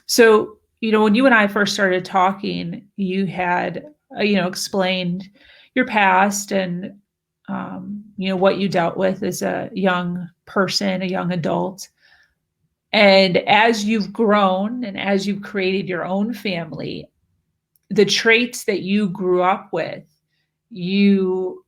So, when you and I first started talking, you had, explained your past and, what you dealt with as a young person, a young adult. And as you've grown and as you've created your own family, the traits that you grew up with, you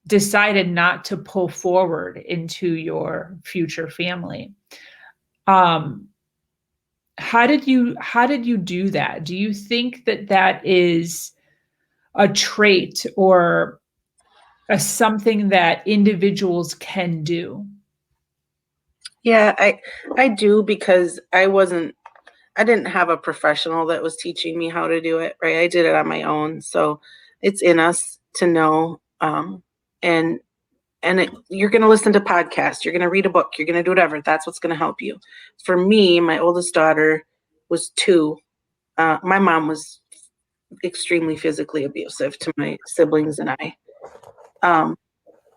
decided not to pull forward into your future family. Um, how did you do that? Do you think that that is a trait or a something that individuals can do? Yeah, I do, because I didn't have a professional that was teaching me how to do it, right? I did it on my own. So it's in us to know. And you're going to listen to podcasts, you're going to read a book, you're going to do whatever. That's what's going to help you. For me, my oldest daughter was 2. My mom was extremely physically abusive to my siblings and I.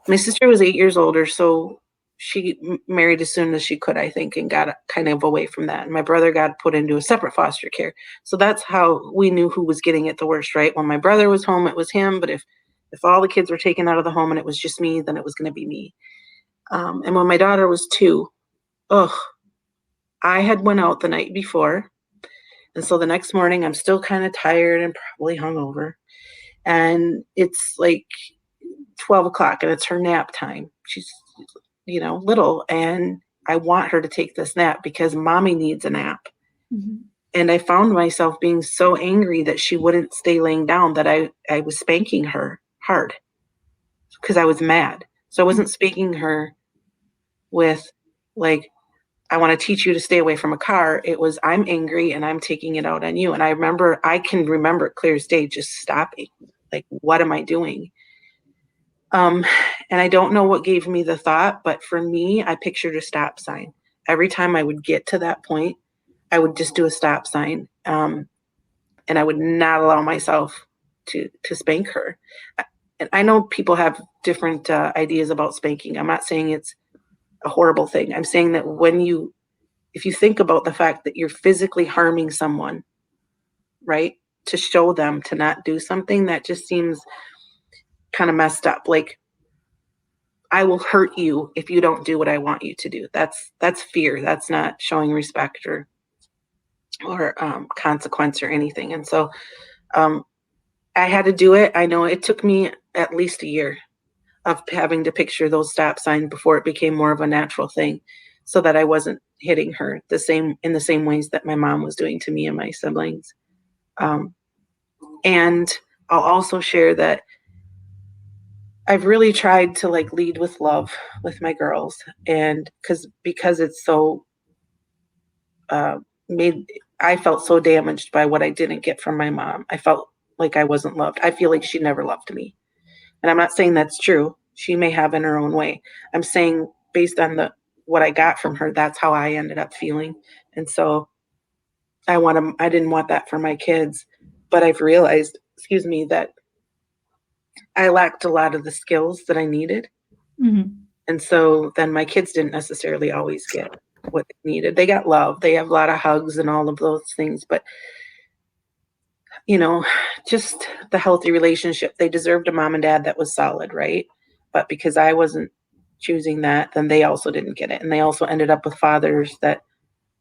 My sister was 8 years older, so she married as soon as she could, I think, and got kind of away from that. And my brother got put into a separate foster care. So that's how we knew who was getting it the worst, right? When my brother was home, it was him. But if all the kids were taken out of the home and it was just me, then it was going to be me. And when my daughter was 2, I had went out the night before. And so the next morning, I'm still kind of tired and probably hungover. And it's like 12 o'clock and it's her nap time. She's, little. And I want her to take this nap because mommy needs a nap. Mm-hmm. And I found myself being so angry that she wouldn't stay laying down that I was spanking her hard because I was mad. So I wasn't spanking her with like, I want to teach you to stay away from a car. It was, I'm angry and I'm taking it out on you. And I can remember it clear as day, just stopping. Like, what am I doing? And I don't know what gave me the thought, but for me, I pictured a stop sign. Every time I would get to that point, I would just do a stop sign. And I would not allow myself to spank her. And I know people have different ideas about spanking. I'm not saying it's a horrible thing. I'm saying that if you think about the fact that you're physically harming someone, right, to show them to not do something, that just seems kind of messed up. Like, I will hurt you if you don't do what I want you to do. That's fear. That's not showing respect or consequence or anything. And so I had to do it. I know it took me at least a year of having to picture those stop signs before it became more of a natural thing, so that I wasn't hitting her in the same ways that my mom was doing to me and my siblings. And I'll also share that I've really tried to lead with love with my girls, and because it's so I felt so damaged by what I didn't get from my mom. I felt like I wasn't loved. I feel like she never loved me. And I'm not saying that's true. She may have in her own way. I'm saying based on what I got from her, that's how I ended up feeling. And so I didn't want that for my kids, but I've realized, that I lacked a lot of the skills that I needed. Mm-hmm. And so then my kids didn't necessarily always get what they needed. They got love. They have a lot of hugs and all of those things, but just the healthy relationship. They deserved a mom and dad that was solid, right? But because I wasn't choosing that, then they also didn't get it. And they also ended up with fathers that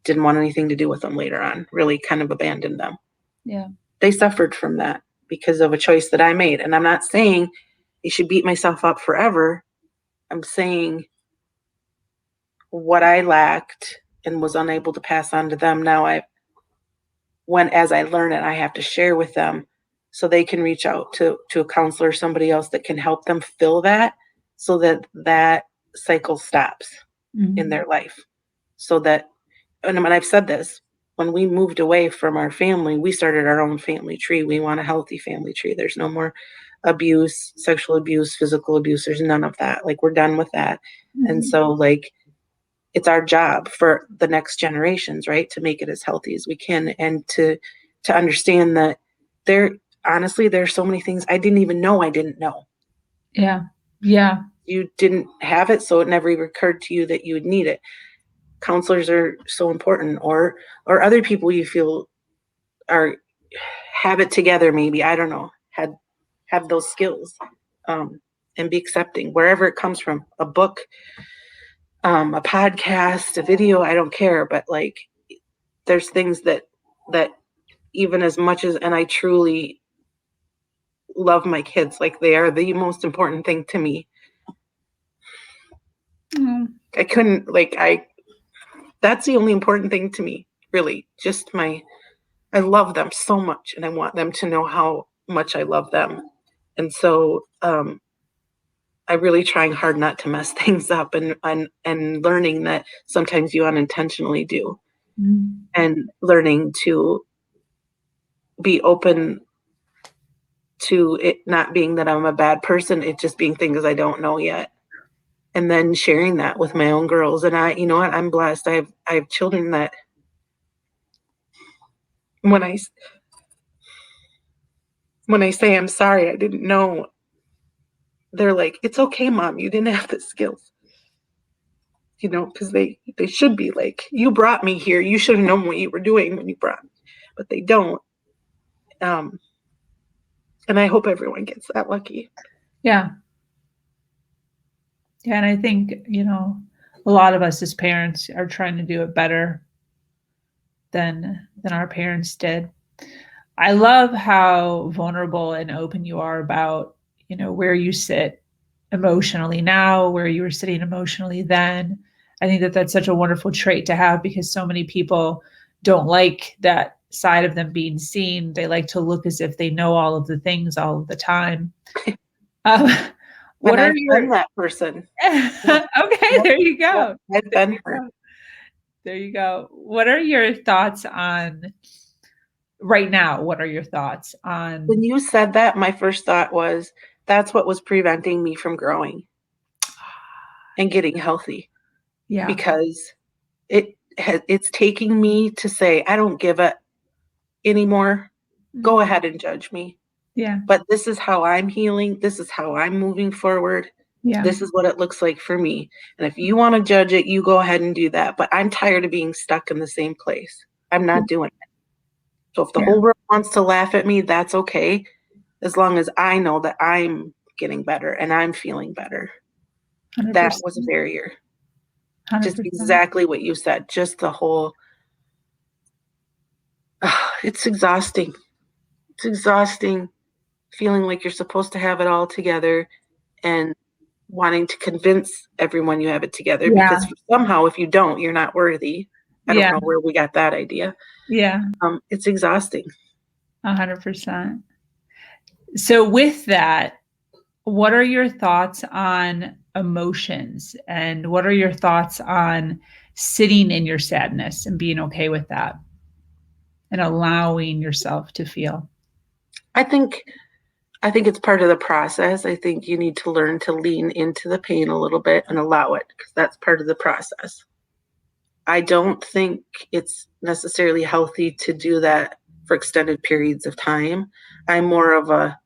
didn't want anything to do with them later on, really kind of abandoned them. Yeah. They suffered from that because of a choice that I made. And I'm not saying I should beat myself up forever. I'm saying what I lacked and was unable to pass on to them. Now as I learn it, I have to share with them so they can reach out to a counselor, somebody else that can help them fill that, so that cycle stops in their life. So that, and when I've said this, when we moved away from our family, we started our own family tree. We want a healthy family tree. There's no more abuse, sexual abuse, physical abuse. There's none of that. We're done with that. Mm-hmm. And so it's our job for the next generations, right, to make it as healthy as we can, and to understand that there's so many things I didn't even know I didn't know. Yeah. Yeah. You didn't have it, so it never occurred to you that you would need it. counselors are so important, or other people you feel are have it together, maybe, I don't know, have those skills, and be accepting wherever it comes from, a book, a podcast, a video, I don't care, but like there's things that even as much as, and I truly love my kids, like they are the most important thing to me. I couldn't, like, that's the only important thing to me, really. Just I love them so much, and I want them to know how much I love them. And so I really trying hard not to mess things up, and learning that sometimes you unintentionally do, and learning to be open to it not being that I'm a bad person, it just being things I don't know yet. And then sharing that with my own girls. And you know what, I'm blessed. I have children that when I say I'm sorry, I didn't know, they're like, it's okay, Mom, you didn't have the skills. You know, because they should be like, you brought me here. You should have known what you were doing when you brought me. But they don't. And I hope everyone gets that lucky. Yeah. Yeah, and I think, a lot of us as parents are trying to do it better than our parents did. I love how vulnerable and open you are about, where you sit emotionally now, where you were sitting emotionally then. I think that that's such a wonderful trait to have, because so many people don't like that side of them being seen. They like to look as if they know all of the things all of the time. Um, what And are I've been that person. Okay, there you go. I've been her. There you go. What are your thoughts on right now? What are your thoughts on? When you said that, my first thought was, that's what was preventing me from growing and getting healthy. Yeah. Because it's taking me to say, I don't give it anymore. Go ahead and judge me. Yeah. But this is how I'm healing. This is how I'm moving forward. Yeah. This is what it looks like for me. And if you want to judge it, you go ahead and do that. But I'm tired of being stuck in the same place. I'm not doing it. So if the whole world wants to laugh at me, that's okay. As long as I know that I'm getting better and I'm feeling better. 100%. That was a barrier. 100%. Just exactly what you said. Just the whole, it's exhausting. It's exhausting feeling like you're supposed to have it all together and wanting to convince everyone you have it together, because somehow if you don't, you're not worthy. I don't know where we got that idea. Yeah. It's exhausting. 100%. So with that, what are your thoughts on emotions, and what are your thoughts on sitting in your sadness and being okay with that and allowing yourself to feel? I think it's part of the process. I think you need to learn to lean into the pain a little bit and allow it, because that's part of the process. I don't think it's necessarily healthy to do that for extended periods of time. I'm more of a,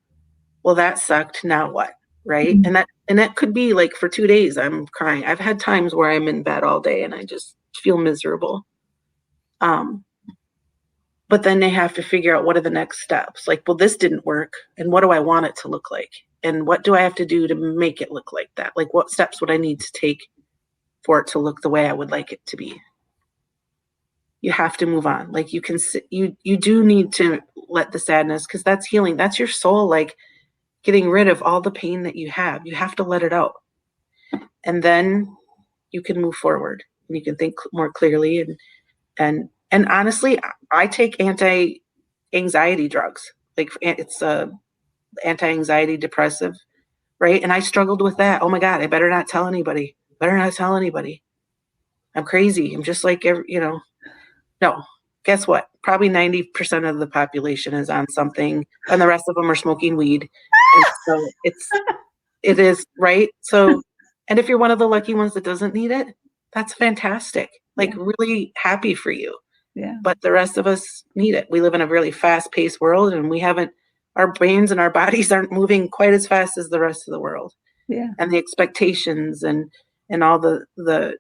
well, that sucked, now what? Right? And that could be like for 2 days I'm crying. I've had times where I'm in bed all day and I just feel miserable. But then they have to figure out, what are the next steps? Like, well, this didn't work, and what do I want it to look like? And what do I have to do to make it look like that? Like, what steps would I need to take for it to look the way I would like it to be? You have to move on. Like, you do need to let the sadness, because that's healing. That's your soul, like getting rid of all the pain that you have. You have to let it out. And then you can move forward and you can think more clearly. And honestly, I take anti-anxiety drugs. Like, it's a anti-anxiety depressive, right? And I struggled with that. Oh my God, I better not tell anybody. Better not tell anybody. I'm crazy. I'm just like, no. Guess what? Probably 90% of the population is on something, and the rest of them are smoking weed. And so it is, right? So, and if you're one of the lucky ones that doesn't need it, that's fantastic. Like, really happy for you. Yeah. But the rest of us need it. We live in a really fast-paced world, and our brains and our bodies aren't moving quite as fast as the rest of the world. Yeah. And the expectations and all the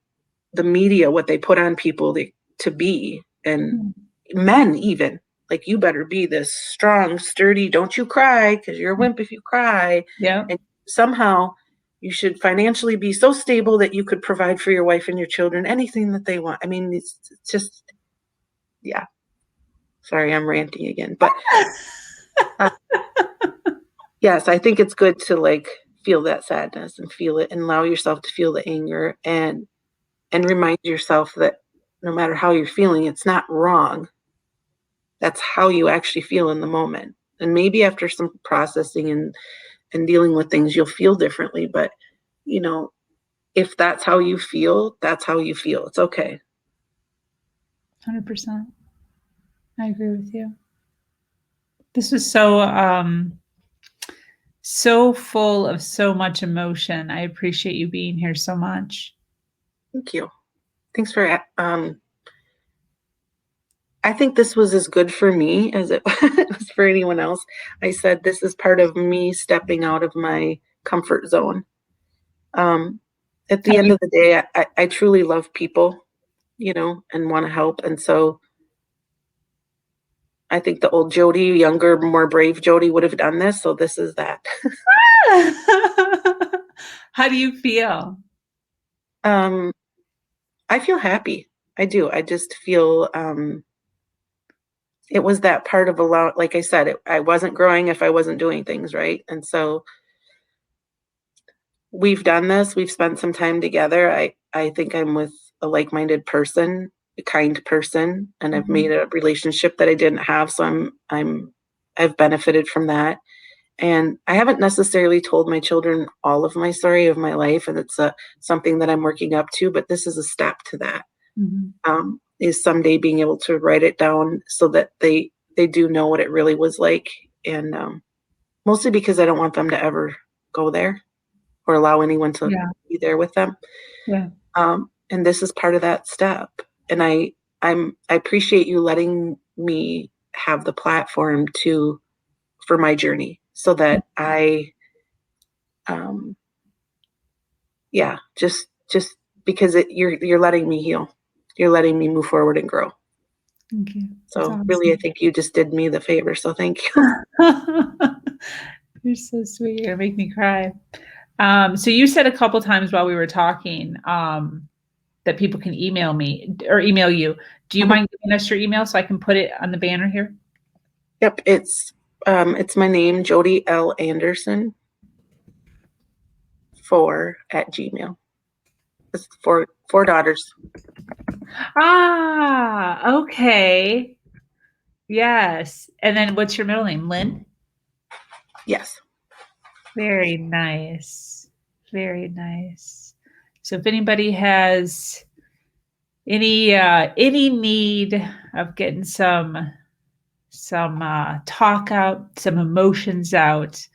the media, what they put on people to be, and men even, like, you better be this strong, sturdy, don't you cry because you're a wimp if you cry. Yeah. And somehow you should financially be so stable that you could provide for your wife and your children anything that they want. I mean, it's just, yeah. Sorry, I'm ranting again, but uh, yes, I think it's good to like feel that sadness and feel it and allow yourself to feel the anger and remind yourself that no matter how you're feeling, it's not wrong. That's how you actually feel in the moment. And maybe after some processing and dealing with things, you'll feel differently. But, you know, if that's how you feel, that's how you feel. It's okay. 100%. I agree with you. This was so full of so much emotion. I appreciate you being here so much. Thank you. Thanks for I think this was as good for me as it was for anyone else. I said this is part of me stepping out of my comfort zone. At the Have end you of the day, I truly love people, and want to help. And so I think the old Jody, younger, more brave Jody would have done this. So this is that. How do you feel? um, I feel happy. I do. I just feel it was that part of like I said, I wasn't growing if I wasn't doing things right. And so we've done this. We've spent some time together. I think I'm with a like-minded person, a kind person, and I've made a relationship that I didn't have. So I've benefited from that. And I haven't necessarily told my children all of my story of my life, and it's something that I'm working up to. But this is a step to that. Is someday being able to write it down so that they do know what it really was like, and mostly because I don't want them to ever go there or allow anyone to Yeah. be there with them. Yeah. And this is part of that step. And I appreciate you letting me have the platform for my journey so that just because you're letting me heal. You're letting me move forward and grow. Thank you. So really, I think you just did me the favor. So thank you. You're so sweet. You're gonna make me cry. So you said a couple times while we were talking that people can email me or email you. Do you mind giving us your email so I can put it on the banner here? Yep, it's my name, Jody L. Anderson 4 @gmail. It's four daughters. Okay. Yes. And then what's your middle name? Lynn? Yes. Very nice. Very nice. So if anybody has any need of getting some talk out, some emotions out,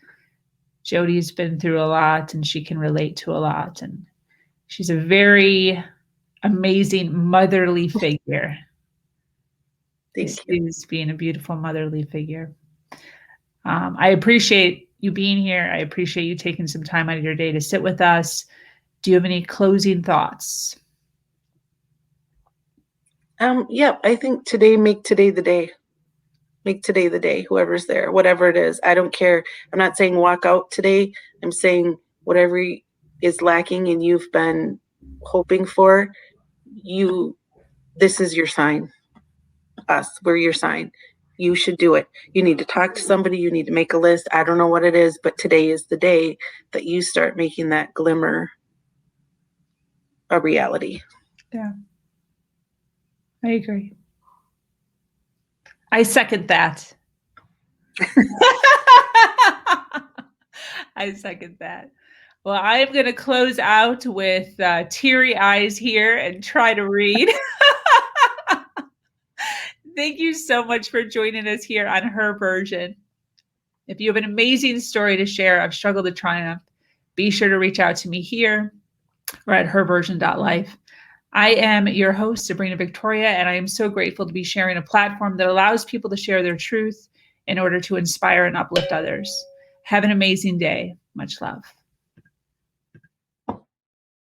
Jody's been through a lot and she can relate to a lot, and she's a very amazing motherly figure. Thank you. She's being a beautiful motherly figure. I appreciate you being here. I appreciate you taking some time out of your day to sit with us. Do you have any closing thoughts? Yeah, I think make today the day. Make today the day, whoever's there, whatever it is. I don't care. I'm not saying walk out today. I'm saying whatever is lacking and you've been hoping for, this is your sign. We're your sign. You should do it. You need to talk to somebody. You need to make a list. I don't know what it is, but today is the day that you start making that glimmer a reality. Yeah, I agree. I second that. I second that. Well, I'm going to close out with teary eyes here and try to read. Thank you so much for joining us here on Her Version. If you have an amazing story to share of struggle to triumph, be sure to reach out to me here or at herversion.life. I am your host, Sabrina Victoria, and I am so grateful to be sharing a platform that allows people to share their truth in order to inspire and uplift others. Have an amazing day. Much love.